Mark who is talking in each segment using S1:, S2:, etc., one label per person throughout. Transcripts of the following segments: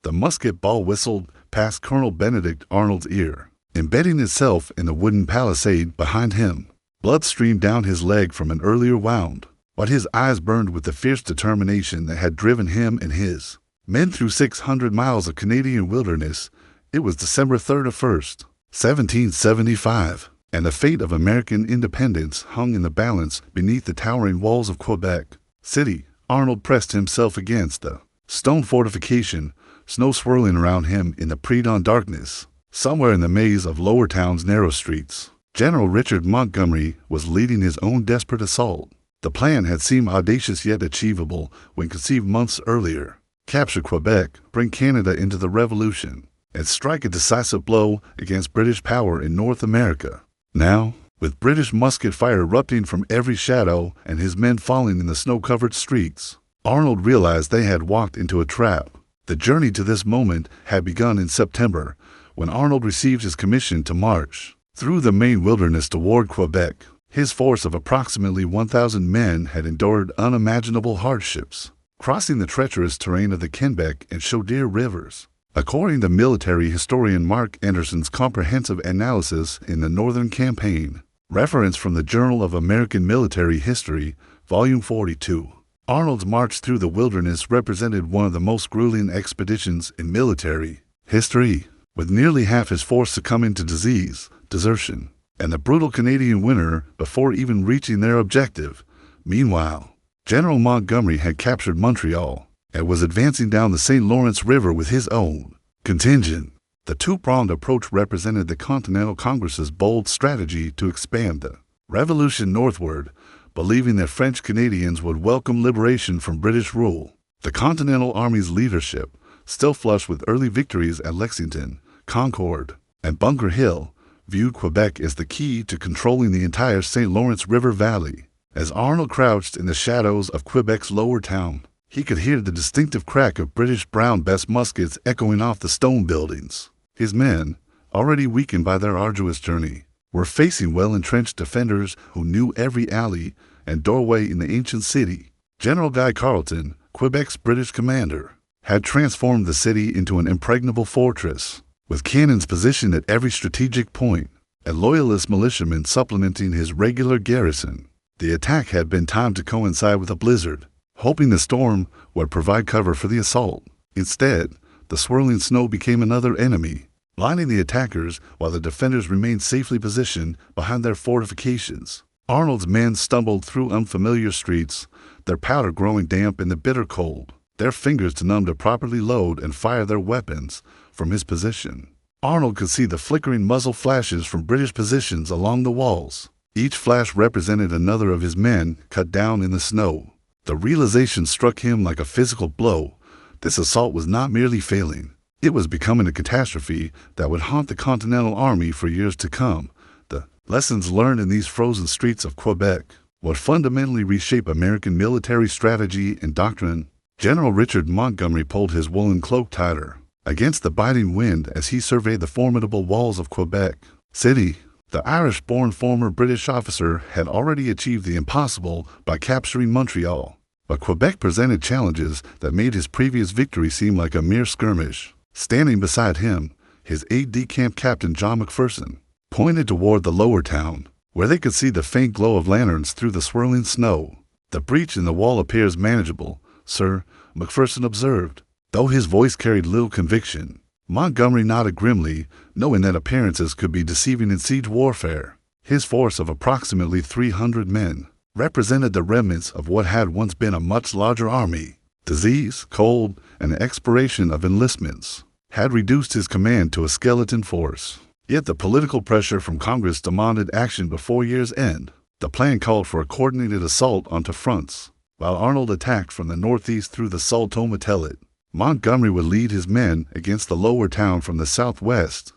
S1: The musket ball whistled past Colonel Benedict Arnold's ear, embedding itself in the wooden palisade behind him. Blood streamed down his leg from an earlier wound, but his eyes burned with the fierce determination that had driven him and his men through 600 miles of Canadian wilderness. It was December 31st, 1775, and the fate of American independence hung in the balance beneath the towering walls of Quebec City. Arnold pressed himself against the stone fortification, snow swirling around him in the pre-dawn darkness. Somewhere in the maze of Lower Town's narrow streets, General Richard Montgomery was leading his own desperate assault. The plan had seemed audacious yet achievable when conceived months earlier. Capture Quebec, bring Canada into the Revolution, and strike a decisive blow against British power in North America. Now, with British musket fire erupting from every shadow and his men falling in the snow-covered streets, Arnold realized they had walked into a trap. The journey to this moment had begun in September, when Arnold received his commission to march through the Maine wilderness toward Quebec. His force of approximately 1,000 men had endured unimaginable hardships, crossing the treacherous terrain of the Quebec and Chaudière rivers. According to military historian Mark Anderson's comprehensive analysis in the Northern Campaign, reference from the Journal of American Military History, Volume 42, Arnold's march through the wilderness represented one of the most grueling expeditions in military history, with nearly half his force succumbing to disease, desertion, and the brutal Canadian winter before even reaching their objective. Meanwhile, General Montgomery had captured Montreal and was advancing down the St. Lawrence River with his own contingent. The two-pronged approach represented the Continental Congress's bold strategy to expand the revolution northward, believing that French Canadians would welcome liberation from British rule. The Continental Army's leadership, still flushed with early victories at Lexington, Concord, and Bunker Hill, viewed Quebec as the key to controlling the entire St. Lawrence River Valley. As Arnold crouched in the shadows of Quebec's Lower Town, he could hear the distinctive crack of British Brown Bess muskets echoing off the stone buildings. His men, already weakened by their arduous journey, were facing well-entrenched defenders who knew every alley and doorway in the ancient city. General Guy Carleton, Quebec's British commander, had transformed the city into an impregnable fortress, with cannons positioned at every strategic point, and loyalist militiamen supplementing his regular garrison. The attack had been timed to coincide with a blizzard, hoping the storm would provide cover for the assault. Instead, the swirling snow became another enemy, blinding the attackers while the defenders remained safely positioned behind their fortifications. Arnold's men stumbled through unfamiliar streets, their powder growing damp in the bitter cold, their fingers too numb to properly load and fire their weapons from his position. Arnold could see the flickering muzzle flashes from British positions along the walls. Each flash represented another of his men cut down in the snow. The realization struck him like a physical blow. This assault was not merely failing. It was becoming a catastrophe that would haunt the Continental Army for years to come. The lessons learned in these frozen streets of Quebec would fundamentally reshape American military strategy and doctrine. General Richard Montgomery pulled his woolen cloak tighter against the biting wind as he surveyed the formidable walls of Quebec City. The Irish-born former British officer had already achieved the impossible by capturing Montreal, but Quebec presented challenges that made his previous victory seem like a mere skirmish. Standing beside him, his aide-de-camp Captain John McPherson pointed toward the Lower Town, where they could see the faint glow of lanterns through the swirling snow. "The breach in the wall appears manageable, sir," McPherson observed, though his voice carried little conviction. Montgomery nodded grimly, knowing that appearances could be deceiving in siege warfare. His force of approximately 300 men represented the remnants of what had once been a much larger army. Disease, cold, and the expiration of enlistments had reduced his command to a skeleton force. Yet the political pressure from Congress demanded action before year's end. The plan called for a coordinated assault onto fronts. While Arnold attacked from the northeast through the Sault Ste. Marie, Montgomery would lead his men against the Lower Town from the southwest,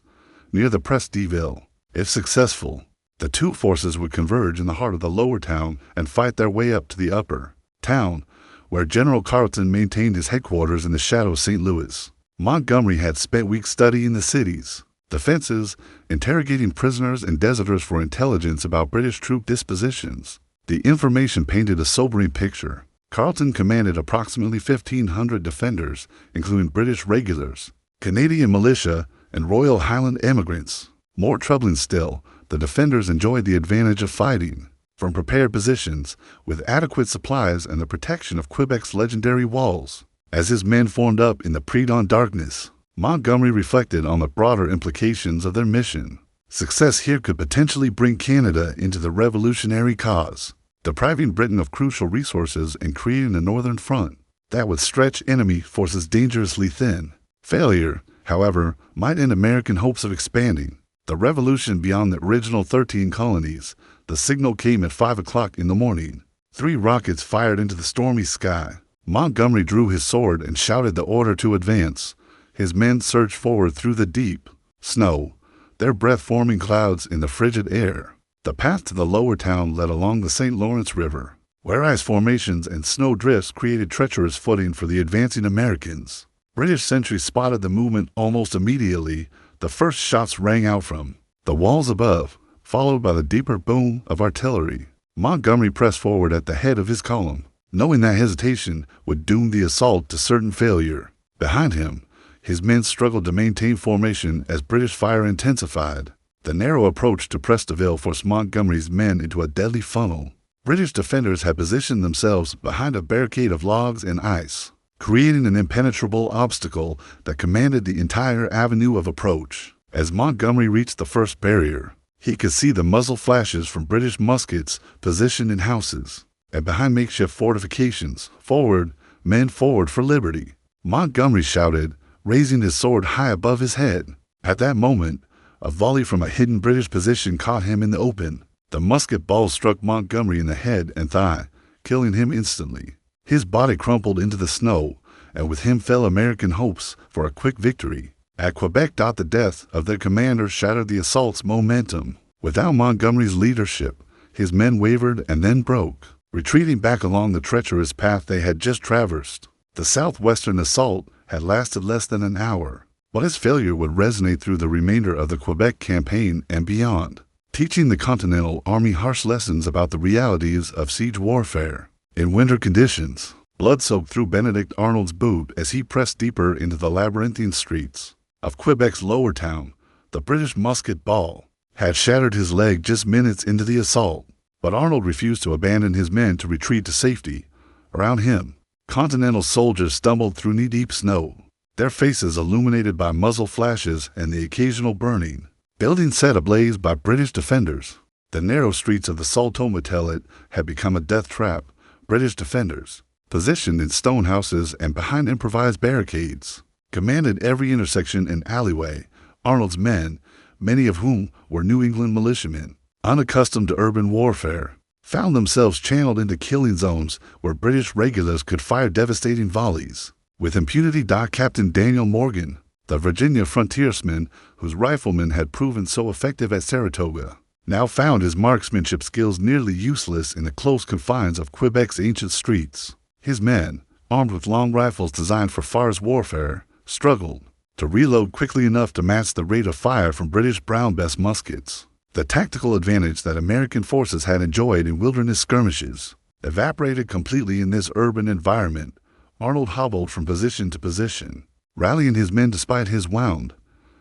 S1: near the Presqu'Île. If successful, the two forces would converge in the heart of the Lower Town and fight their way up to the Upper Town, where General Carleton maintained his headquarters in the shadow of St. Louis. Montgomery had spent weeks studying the cities, defenses, interrogating prisoners and deserters for intelligence about British troop dispositions. The information painted a sobering picture. Carleton commanded approximately 1,500 defenders, including British regulars, Canadian militia, and Royal Highland emigrants. More troubling still, the defenders enjoyed the advantage of fighting from prepared positions, with adequate supplies and the protection of Quebec's legendary walls. As his men formed up in the pre-dawn darkness, Montgomery reflected on the broader implications of their mission. Success here could potentially bring Canada into the revolutionary cause, depriving Britain of crucial resources and creating a northern front that would stretch enemy forces dangerously thin. Failure, however, might end American hopes of expanding the revolution beyond the original 13 colonies. The signal came at 5 o'clock in the morning. 3 rockets fired into the stormy sky. Montgomery drew his sword and shouted the order to advance. His men surged forward through the deep snow, their breath forming clouds in the frigid air. The path to the lower town led along the St. Lawrence River, where ice formations and snow drifts created treacherous footing for the advancing Americans. British sentries spotted the movement almost immediately. The first shots rang out from the walls above, followed by the deeper boom of artillery. Montgomery pressed forward at the head of his column, knowing that hesitation would doom the assault to certain failure. Behind him, his men struggled to maintain formation as British fire intensified. The narrow approach to Prestonville forced Montgomery's men into a deadly funnel. British defenders had positioned themselves behind a barricade of logs and ice, creating an impenetrable obstacle that commanded the entire avenue of approach. As Montgomery reached the first barrier, he could see the muzzle flashes from British muskets positioned in houses and behind makeshift fortifications. "Forward, men, forward for liberty!" Montgomery shouted, raising his sword high above his head. At that moment, a volley from a hidden British position caught him in the open. The musket ball struck Montgomery in the head and thigh, killing him instantly. His body crumpled into the snow, and with him fell American hopes for a quick victory. At Quebec, the death of their commander shattered the assault's momentum. Without Montgomery's leadership, his men wavered and then broke, retreating back along the treacherous path they had just traversed. The southwestern assault had lasted less than an hour, but its failure would resonate through the remainder of the Quebec campaign and beyond, teaching the Continental Army harsh lessons about the realities of siege warfare. In winter conditions, blood soaked through Benedict Arnold's boot as he pressed deeper into the labyrinthine streets of Quebec's lower town. The British musket ball had shattered his leg just minutes into the assault, but Arnold refused to abandon his men to retreat to safety. Around him, Continental soldiers stumbled through knee-deep snow, their faces illuminated by muzzle flashes and the occasional burning. Buildings set ablaze by British defenders. The narrow streets of the Salto-Metelit had become a death trap. British defenders, positioned in stone houses and behind improvised barricades, commanded every intersection and alleyway. Arnold's men, many of whom were New England militiamen, unaccustomed to urban warfare, found themselves channeled into killing zones where British regulars could fire devastating volleys. With impunity, Captain Daniel Morgan, the Virginia frontiersman whose riflemen had proven so effective at Saratoga, now found his marksmanship skills nearly useless in the close confines of Quebec's ancient streets. His men, armed with long rifles designed for forest warfare, struggled to reload quickly enough to match the rate of fire from British Brown Bess muskets. The tactical advantage that American forces had enjoyed in wilderness skirmishes evaporated completely in this urban environment. Arnold hobbled from position to position, rallying his men despite his wound.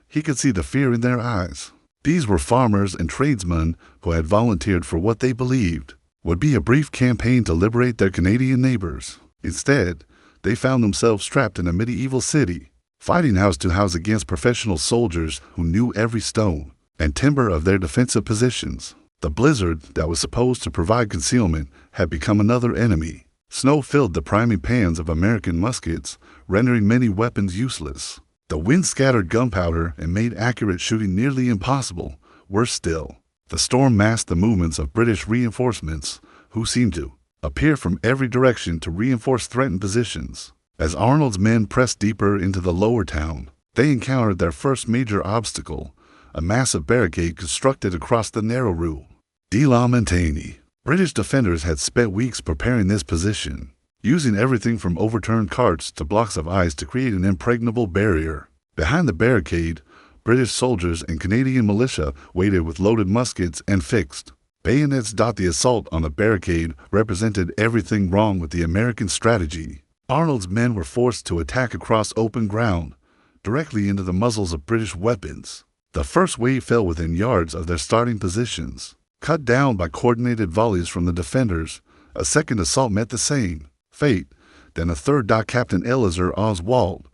S1: He could see the fear in their eyes. These were farmers and tradesmen who had volunteered for what they believed would be a brief campaign to liberate their Canadian neighbors. Instead, they found themselves trapped in a medieval city, fighting house to house against professional soldiers who knew every stone and timber of their defensive positions. The blizzard that was supposed to provide concealment had become another enemy. Snow filled the priming pans of American muskets, rendering many weapons useless. The wind scattered gunpowder and made accurate shooting nearly impossible. Worse still, the storm masked the movements of British reinforcements, who seemed to appear from every direction to reinforce threatened positions. As Arnold's men pressed deeper into the lower town, they encountered their first major obstacle, a massive barricade constructed across the narrow Rue de la Montagne. British defenders had spent weeks preparing this position, using everything from overturned carts to blocks of ice to create an impregnable barrier. Behind the barricade, British soldiers and Canadian militia waited with loaded muskets and fixed Bayonets. The assault on the barricade represented everything wrong with the American strategy. Arnold's men were forced to attack across open ground, directly into the muzzles of British weapons. The first wave fell within yards of their starting positions. Cut down by coordinated volleys from the defenders, a second assault met the same fate. Then a third. Captain Eleazar Oswald,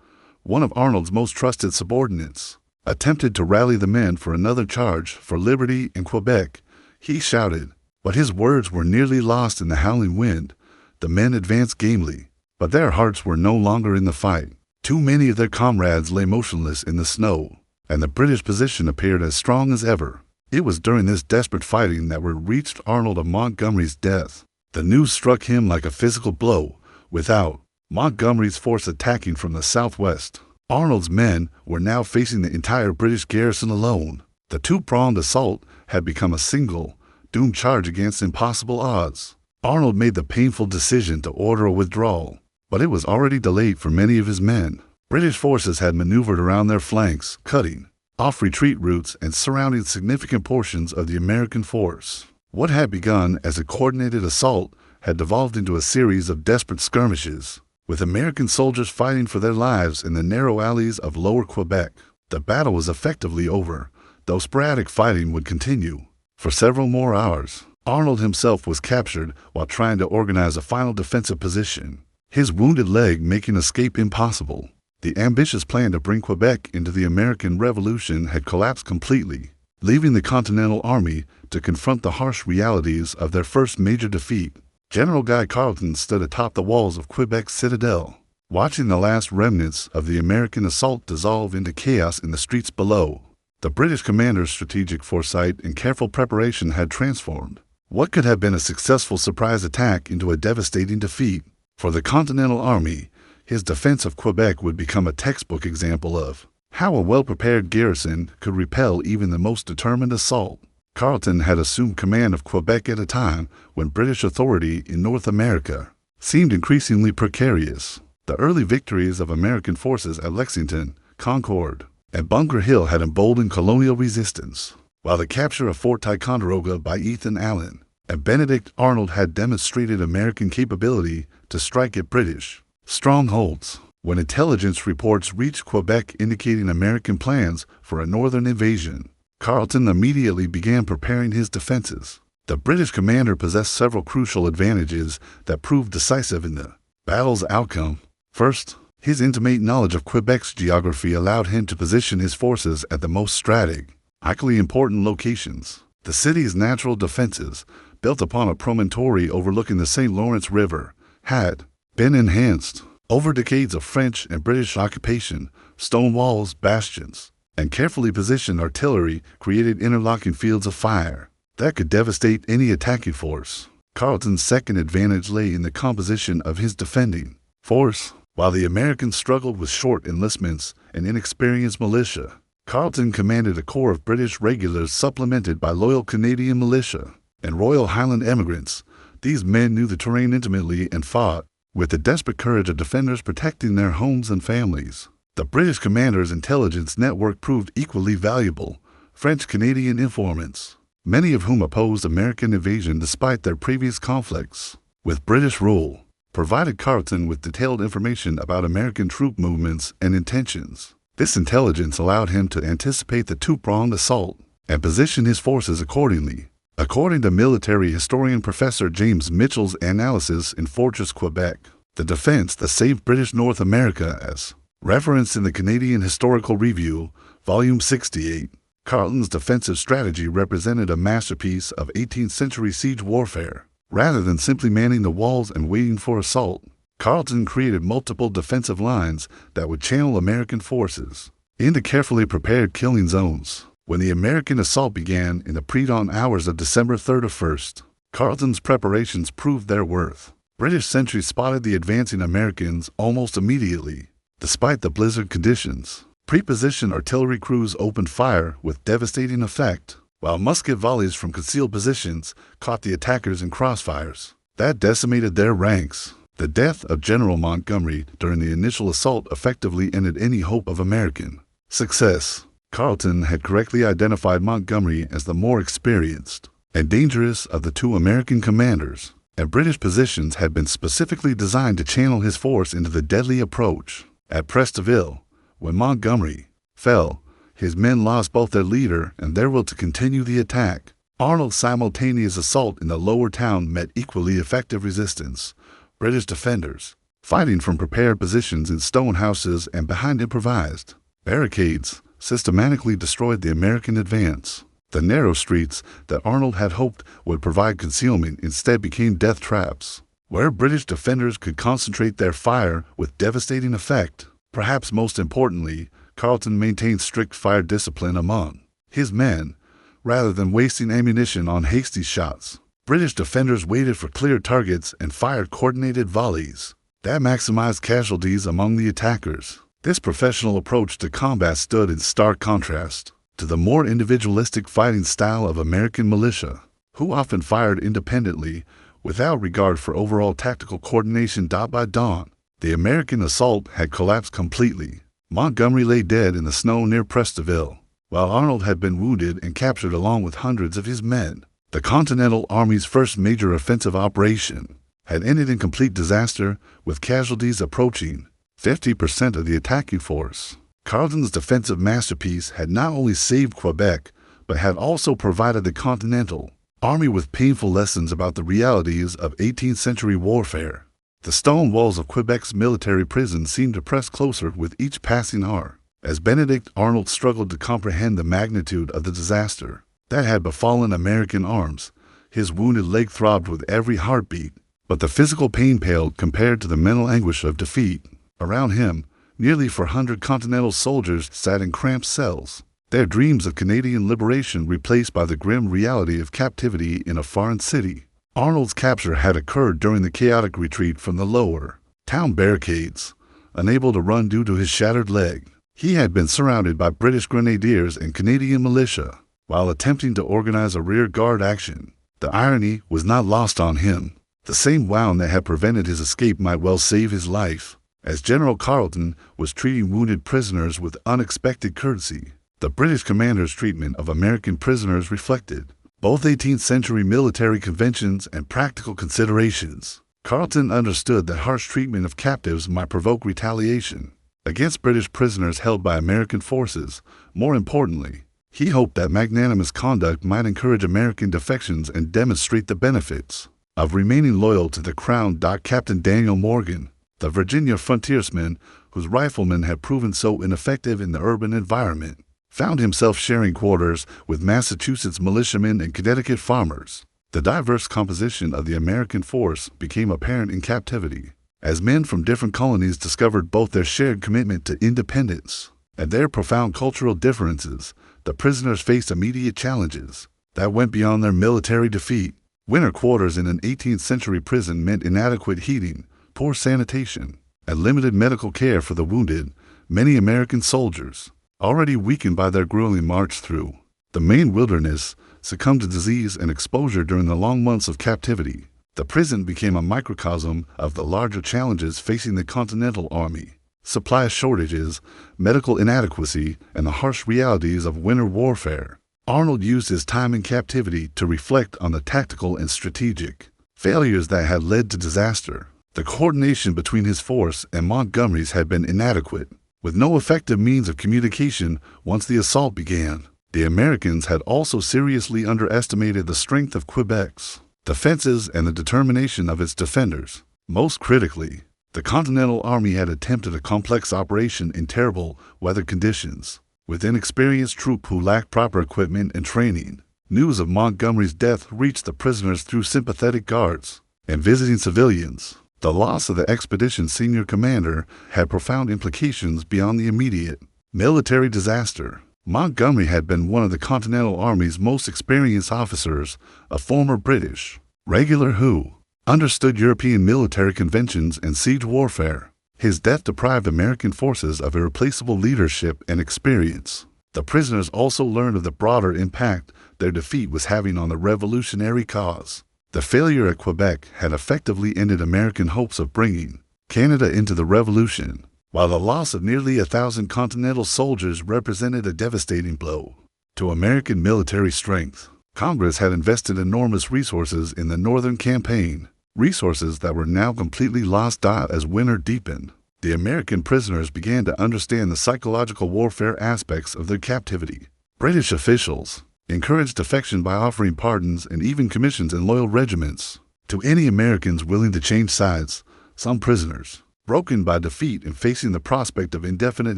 S1: one of Arnold's most trusted subordinates, attempted to rally the men for another charge for liberty in Quebec. He shouted, but his words were nearly lost in the howling wind. The men advanced gamely, but their hearts were no longer in the fight. Too many of their comrades lay motionless in the snow, and the British position appeared as strong as ever. It was during this desperate fighting that word reached Arnold of Montgomery's death. The news struck him like a physical blow. Without Montgomery's force attacking from the southwest, Arnold's men were now facing the entire British garrison alone. The two-pronged assault had become a single, doomed charge against impossible odds. Arnold made the painful decision to order a withdrawal, but it was already delayed for many of his men. British forces had maneuvered around their flanks, cutting off retreat routes and surrounding significant portions of the American force. What had begun as a coordinated assault had devolved into a series of desperate skirmishes, with American soldiers fighting for their lives in the narrow alleys of Lower Quebec. The battle was effectively over, though sporadic fighting would continue for several more hours. Arnold himself was captured while trying to organize a final defensive position, his wounded leg making escape impossible. The ambitious plan to bring Quebec into the American Revolution had collapsed completely, leaving the Continental Army to confront the harsh realities of their first major defeat. General Guy Carleton stood atop the walls of Quebec's citadel, watching the last remnants of the American assault dissolve into chaos in the streets below. The British commander's strategic foresight and careful preparation had transformed what could have been a successful surprise attack into a devastating defeat. For the Continental Army, his defense of Quebec would become a textbook example of how a well-prepared garrison could repel even the most determined assault. Carleton had assumed command of Quebec at a time when British authority in North America seemed increasingly precarious. The early victories of American forces at Lexington, Concord, and Bunker Hill had emboldened colonial resistance, while the capture of Fort Ticonderoga by Ethan Allen and Benedict Arnold had demonstrated American capability to strike at British strongholds. When intelligence reports reached Quebec indicating American plans for a northern invasion, Carleton immediately began preparing his defenses. The British commander possessed several crucial advantages that proved decisive in the battle's outcome. First, his intimate knowledge of Quebec's geography allowed him to position his forces at the most strategically important locations. The city's natural defenses, built upon a promontory overlooking the St. Lawrence River, had been enhanced over decades of French and British occupation. Stone walls, bastions, and carefully positioned artillery created interlocking fields of fire that could devastate any attacking force. Carleton's second advantage lay in the composition of his defending force. While the Americans struggled with short enlistments and inexperienced militia, Carleton commanded a corps of British regulars supplemented by loyal Canadian militia and Royal Highland emigrants. These men knew the terrain intimately and fought with the desperate courage of defenders protecting their homes and families. The British commander's intelligence network proved equally valuable. French-Canadian informants, many of whom opposed American invasion despite their previous conflicts with British rule, provided Carleton with detailed information about American troop movements and intentions. This intelligence allowed him to anticipate the two-pronged assault and position his forces accordingly. According to military historian Professor James Mitchell's analysis in Fortress Quebec, the defense that saved British North America, as referenced in the Canadian Historical Review, Volume 68, Carleton's defensive strategy represented a masterpiece of 18th century siege warfare. Rather than simply manning the walls and waiting for assault, Carleton created multiple defensive lines that would channel American forces into carefully prepared killing zones. When the American assault began in the pre-dawn hours of December 31st, Carleton's preparations proved their worth. British sentries spotted the advancing Americans almost immediately. Despite the blizzard conditions, pre-positioned artillery crews opened fire with devastating effect, while musket volleys from concealed positions caught the attackers in crossfires that decimated their ranks. The death of General Montgomery during the initial assault effectively ended any hope of American success. Carleton had correctly identified Montgomery as the more experienced and dangerous of the two American commanders, and British positions had been specifically designed to channel his force into the deadly approach. At Prestonville, when Montgomery fell, his men lost both their leader and their will to continue the attack. Arnold's simultaneous assault in the lower town met equally effective resistance. British defenders, fighting from prepared positions in stone houses and behind improvised barricades, systematically destroyed the American advance. The narrow streets that Arnold had hoped would provide concealment instead became death traps, where British defenders could concentrate their fire with devastating effect. Perhaps most importantly, Carleton maintained strict fire discipline among his men, rather than wasting ammunition on hasty shots. British defenders waited for clear targets and fired coordinated volleys that maximized casualties among the attackers. This professional approach to combat stood in stark contrast to the more individualistic fighting style of American militia, who often fired independently without regard for overall tactical coordination. By dawn, the American assault had collapsed completely. Montgomery lay dead in the snow near Prestonville, while Arnold had been wounded and captured along with hundreds of his men. The Continental Army's first major offensive operation had ended in complete disaster, with casualties approaching 50% of the attacking force. Carleton's defensive masterpiece had not only saved Quebec, but had also provided the Continental Army with painful lessons about the realities of 18th century warfare. The stone walls of Quebec's military prison seemed to press closer with each passing hour, as Benedict Arnold struggled to comprehend the magnitude of the disaster that had befallen American arms. His wounded leg throbbed with every heartbeat, but the physical pain paled compared to the mental anguish of defeat. Around him, nearly 400 Continental soldiers sat in cramped cells, their dreams of Canadian liberation replaced by the grim reality of captivity in a foreign city. Arnold's capture had occurred during the chaotic retreat from the lower town barricades. Unable to run due to his shattered leg, he had been surrounded by British grenadiers and Canadian militia while attempting to organize a rear guard action. The irony was not lost on him. The same wound that had prevented his escape might well save his life, as General Carleton was treating wounded prisoners with unexpected courtesy. The British commander's treatment of American prisoners reflected both 18th century military conventions and practical considerations. Carleton understood that harsh treatment of captives might provoke retaliation against British prisoners held by American forces. More importantly, he hoped that magnanimous conduct might encourage American defections and demonstrate the benefits of remaining loyal to the Crown. Captain Daniel Morgan, the Virginia frontiersman whose riflemen had proven so ineffective in the urban environment, found himself sharing quarters with Massachusetts militiamen and Connecticut farmers. The diverse composition of the American force became apparent in captivity, as men from different colonies discovered both their shared commitment to independence and their profound cultural differences. The prisoners faced immediate challenges that went beyond their military defeat. Winter quarters in an 18th century prison meant inadequate heating, poor sanitation, and limited medical care for the wounded. Many American soldiers, already weakened by their grueling march through the Maine wilderness, succumbed to disease and exposure during the long months of captivity. The prison became a microcosm of the larger challenges facing the Continental Army: supply shortages, medical inadequacy, and the harsh realities of winter warfare. Arnold used his time in captivity to reflect on the tactical and strategic failures that had led to disaster. The coordination between his force and Montgomery's had been inadequate, with no effective means of communication once the assault began. The Americans had also seriously underestimated the strength of Quebec's defenses and the determination of its defenders. Most critically, the Continental Army had attempted a complex operation in terrible weather conditions, with inexperienced troops who lacked proper equipment and training. News of Montgomery's death reached the prisoners through sympathetic guards and visiting civilians. The loss of the expedition's senior commander had profound implications beyond the immediate military disaster. Montgomery had been one of the Continental Army's most experienced officers, a former British regular who understood European military conventions and siege warfare. His death deprived American forces of irreplaceable leadership and experience. The prisoners also learned of the broader impact their defeat was having on the revolutionary cause. The failure at Quebec had effectively ended American hopes of bringing Canada into the Revolution, while the loss of nearly 1,000 Continental soldiers represented a devastating blow to American military strength. Congress had invested enormous resources in the Northern Campaign, resources that were now completely lost as winter deepened. The American prisoners began to understand the psychological warfare aspects of their captivity. British officials encouraged defection by offering pardons and even commissions in loyal regiments to any Americans willing to change sides. Some prisoners, broken by defeat and facing the prospect of indefinite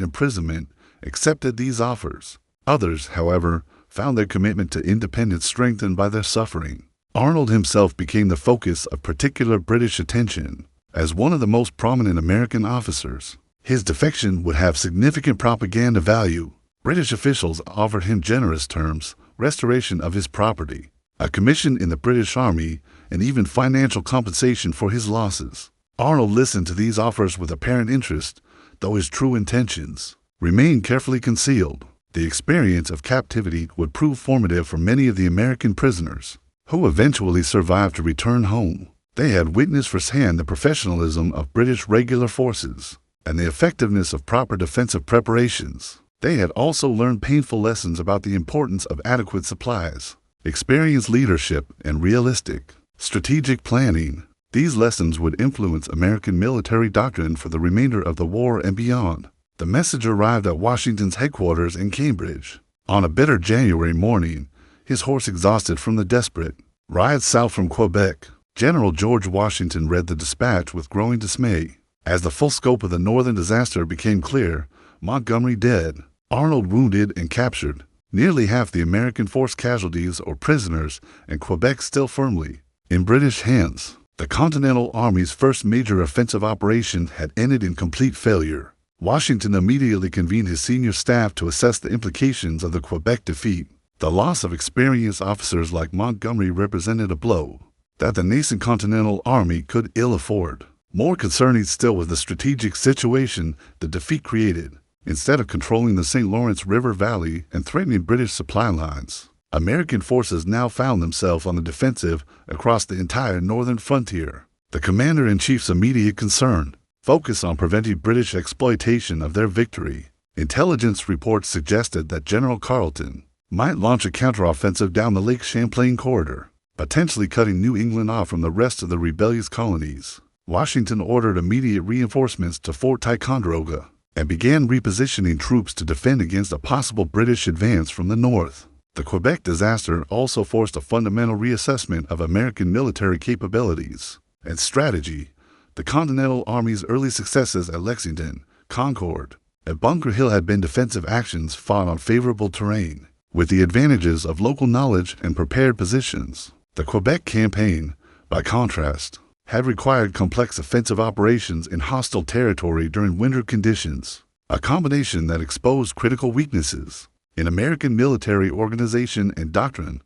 S1: imprisonment, accepted these offers. Others, however, found their commitment to independence strengthened by their suffering. Arnold himself became the focus of particular British attention. As one of the most prominent American officers, his defection would have significant propaganda value. British officials offered him generous terms, restoration of his property, a commission in the British Army, and even financial compensation for his losses. Arnold listened to these offers with apparent interest, though his true intentions remained carefully concealed. The experience of captivity would prove formative for many of the American prisoners, who eventually survived to return home. They had witnessed firsthand the professionalism of British regular forces and the effectiveness of proper defensive preparations. They had also learned painful lessons about the importance of adequate supplies, experienced leadership, and realistic, strategic planning. These lessons would influence American military doctrine for the remainder of the war and beyond. The message arrived at Washington's headquarters in Cambridge. On a bitter January morning, his horse exhausted from the desperate ride south from Quebec, General George Washington read the dispatch with growing dismay. As the full scope of the northern disaster became clear, Montgomery dead, Arnold wounded and captured, nearly half the American force casualties or prisoners, and Quebec still firmly in British hands. The Continental Army's first major offensive operation had ended in complete failure. Washington immediately convened his senior staff to assess the implications of the Quebec defeat. The loss of experienced officers like Montgomery represented a blow that the nascent Continental Army could ill afford. More concerning still was the strategic situation the defeat created. Instead of controlling the St. Lawrence River Valley and threatening British supply lines, American forces now found themselves on the defensive across the entire northern frontier. The commander-in-chief's immediate concern focused on preventing British exploitation of their victory. Intelligence reports suggested that General Carleton might launch a counteroffensive down the Lake Champlain corridor, potentially cutting New England off from the rest of the rebellious colonies. Washington ordered immediate reinforcements to Fort Ticonderoga and began repositioning troops to defend against a possible British advance from the north. The Quebec disaster also forced a fundamental reassessment of American military capabilities and strategy. The Continental Army's early successes at Lexington, Concord, and Bunker Hill had been defensive actions fought on favorable terrain, with the advantages of local knowledge and prepared positions. The Quebec campaign, by contrast, had required complex offensive operations in hostile territory during winter conditions, a combination that exposed critical weaknesses in American military organization and doctrine.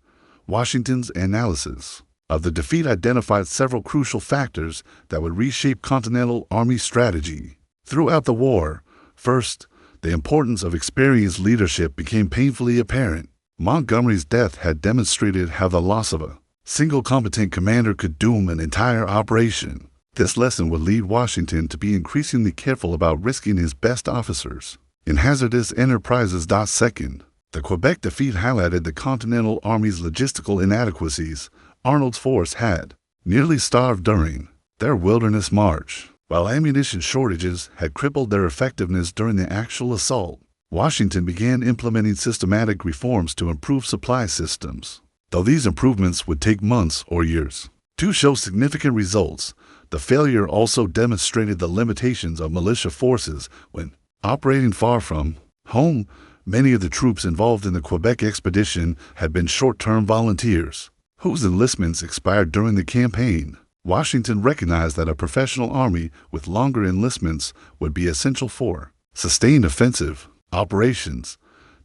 S1: Washington's analysis of the defeat identified several crucial factors that would reshape Continental Army strategy throughout the war. First, the importance of experienced leadership became painfully apparent. Montgomery's death had demonstrated how the loss of a single competent commander could doom an entire operation. This lesson would lead Washington to be increasingly careful about risking his best officers in hazardous enterprises. Second, the Quebec defeat highlighted the Continental Army's logistical inadequacies. Arnold's force had nearly starved during their wilderness march, while ammunition shortages had crippled their effectiveness during the actual assault. Washington began implementing systematic reforms to improve supply systems. Though these improvements would take months or years to show significant results, the failure also demonstrated the limitations of militia forces when operating far from home. Many of the troops involved in the Quebec expedition had been short-term volunteers whose enlistments expired during the campaign. Washington recognized that a professional army with longer enlistments would be essential for sustained offensive operations.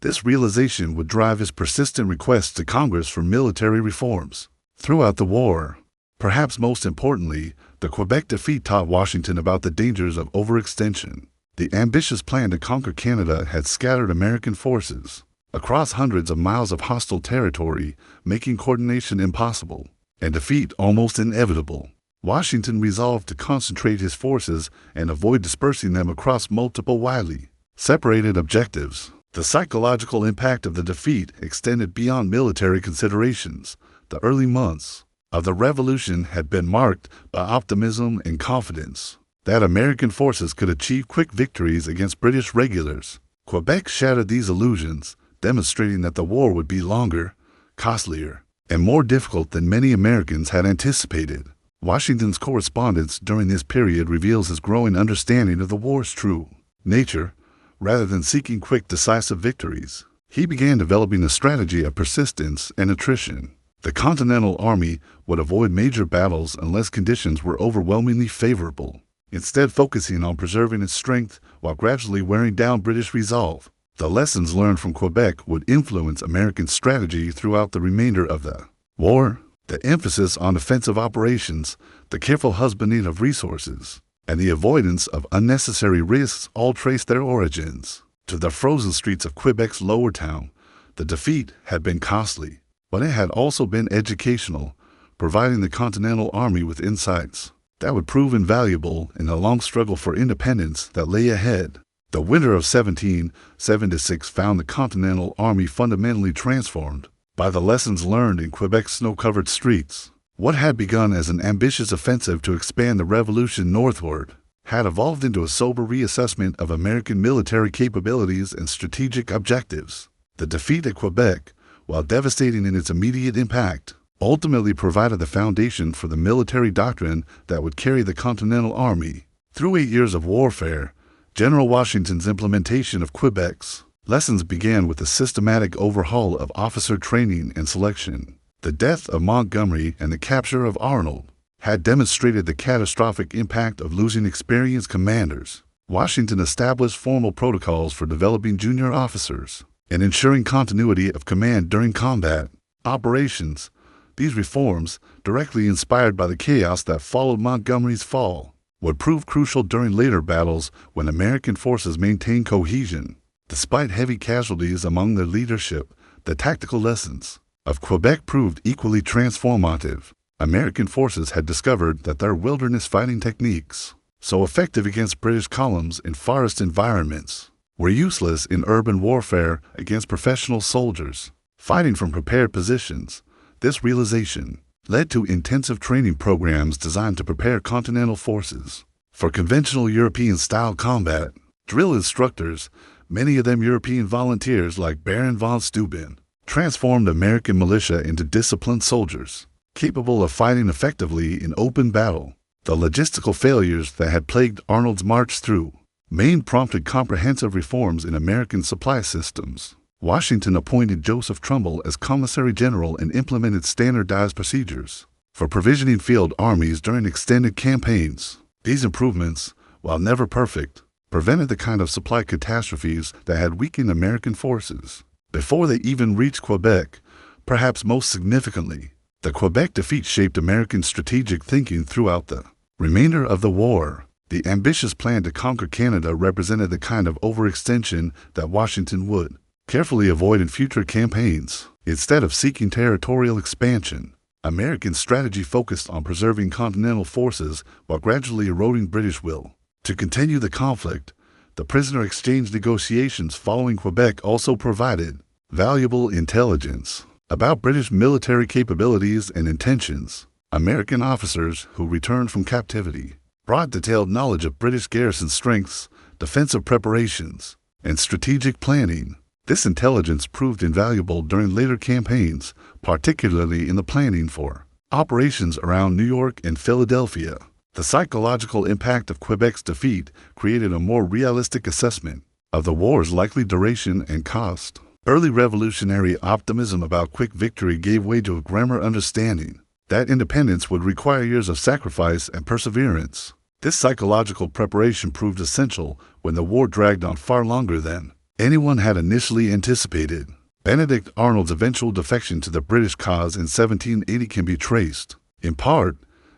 S1: This realization would drive his persistent requests to Congress for military reforms throughout the war. Perhaps most importantly, the Quebec defeat taught Washington about the dangers of overextension. The ambitious plan to conquer Canada had scattered American forces across hundreds of miles of hostile territory, making coordination impossible and defeat almost inevitable. Washington resolved to concentrate his forces and avoid dispersing them across multiple widely separated objectives. The psychological impact of the defeat extended beyond military considerations. The early months of the revolution had been marked by optimism and confidence that American forces could achieve quick victories against British regulars. Quebec shattered these illusions, demonstrating that the war would be longer, costlier, and more difficult than many Americans had anticipated. Washington's correspondence during this period reveals his growing understanding of the war's true nature. Rather than seeking quick, decisive victories, he began developing a strategy of persistence and attrition. The Continental Army would avoid major battles unless conditions were overwhelmingly favorable, instead focusing on preserving its strength while gradually wearing down British resolve. The lessons learned from Quebec would influence American strategy throughout the remainder of the war. The emphasis on offensive operations, the careful husbanding of resources, and the avoidance of unnecessary risks all trace their origins to the frozen streets of Quebec's lower town. The defeat had been costly, but it had also been educational, providing the Continental Army with insights that would prove invaluable in the long struggle for independence that lay ahead. The winter of 1776 found the Continental Army fundamentally transformed by the lessons learned in Quebec's snow-covered streets. What had begun as an ambitious offensive to expand the revolution northward had evolved into a sober reassessment of American military capabilities and strategic objectives. The defeat at Quebec, while devastating in its immediate impact, ultimately provided the foundation for the military doctrine that would carry the Continental Army. Through 8 years of warfare, General Washington's implementation of Quebec's lessons began with a systematic overhaul of officer training and selection. The death of Montgomery and the capture of Arnold had demonstrated the catastrophic impact of losing experienced commanders. Washington established formal protocols for developing junior officers and ensuring continuity of command during combat operations. These reforms, directly inspired by the chaos that followed Montgomery's fall, would prove crucial during later battles when American forces maintained cohesion. Despite heavy casualties among their leadership, the tactical lessons of Quebec proved equally transformative. American forces had discovered that their wilderness fighting techniques, so effective against British columns in forest environments, were useless in urban warfare against professional soldiers fighting from prepared positions. This realization led to intensive training programs designed to prepare Continental forces for conventional European-style combat. Drill instructors, many of them European volunteers like Baron von Steuben, transformed American militia into disciplined soldiers, capable of fighting effectively in open battle. The logistical failures that had plagued Arnold's march through Maine prompted comprehensive reforms in American supply systems. Washington appointed Joseph Trumbull as Commissary General and implemented standardized procedures for provisioning field armies during extended campaigns. These improvements, while never perfect, prevented the kind of supply catastrophes that had weakened American forces before they even reached Quebec. Perhaps most significantly, the Quebec defeat shaped American strategic thinking throughout the remainder of the war. The ambitious plan to conquer Canada represented the kind of overextension that Washington would carefully avoid in future campaigns. Instead of seeking territorial expansion, American strategy focused on preserving Continental forces while gradually eroding British will to continue the conflict. The prisoner exchange negotiations following Quebec also provided valuable intelligence about British military capabilities and intentions. American officers who returned from captivity brought detailed knowledge of British garrison strengths, defensive preparations, and strategic planning. This intelligence proved invaluable during later campaigns, particularly in the planning for operations around New York and Philadelphia. The psychological impact of Quebec's defeat created a more realistic assessment of the war's likely duration and cost. Early revolutionary optimism about quick victory gave way to a grimmer understanding that independence would require years of sacrifice and perseverance. This psychological preparation proved essential when the war dragged on far longer than anyone had initially anticipated. Benedict Arnold's eventual defection to the British cause in 1780 can be traced, in part,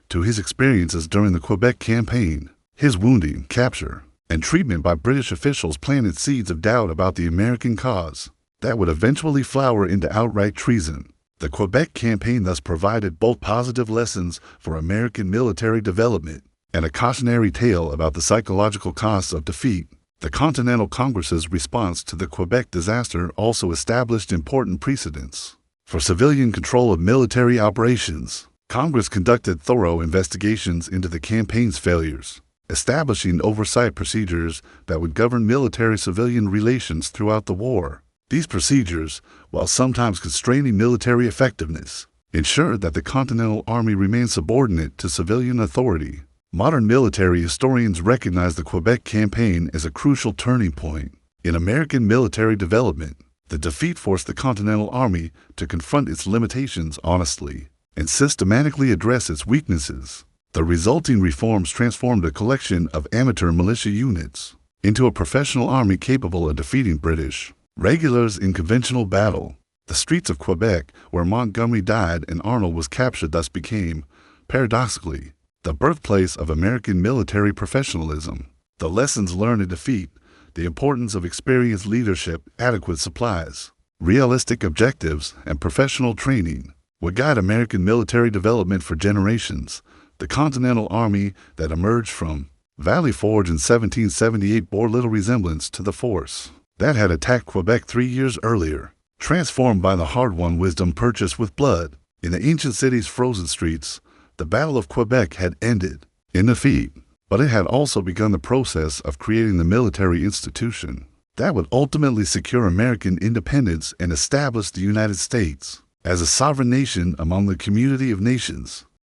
S1: to his experiences during the Quebec campaign. His wounding, capture, and treatment by British officials planted seeds of doubt about the American cause that would eventually flower into outright treason. The Quebec campaign thus provided both positive lessons for American military development and a cautionary tale about the psychological costs of defeat. The Continental Congress's response to the Quebec disaster also established important precedents. For civilian control of military operations, Congress conducted thorough investigations into the campaign's failures, establishing oversight procedures that would govern military-civilian relations throughout the war. These procedures, while sometimes constraining military effectiveness, ensured that the Continental Army remained subordinate to civilian authority. Modern military historians recognize the Quebec campaign as a crucial turning point in American military development. The defeat forced the Continental Army to confront its limitations honestly and systematically address its weaknesses. The resulting reforms transformed a collection of amateur militia units into a professional army capable of defeating British regulars in conventional battle. The streets of Quebec, where Montgomery died and Arnold was captured, thus became, paradoxically, the birthplace of American military professionalism. The lessons learned in defeat, the importance of experienced leadership, adequate supplies, realistic objectives, and professional training would guide American military development for generations. The Continental Army that emerged from Valley Forge in 1778 bore little resemblance to the force that had attacked Quebec 3 years earlier. Transformed by the hard-won wisdom purchased with blood in the ancient city's frozen streets, the Battle of Quebec had ended in defeat, but it had also begun the process of creating the military institution that would ultimately secure American independence and establish the United States as a sovereign nation among the community of nations.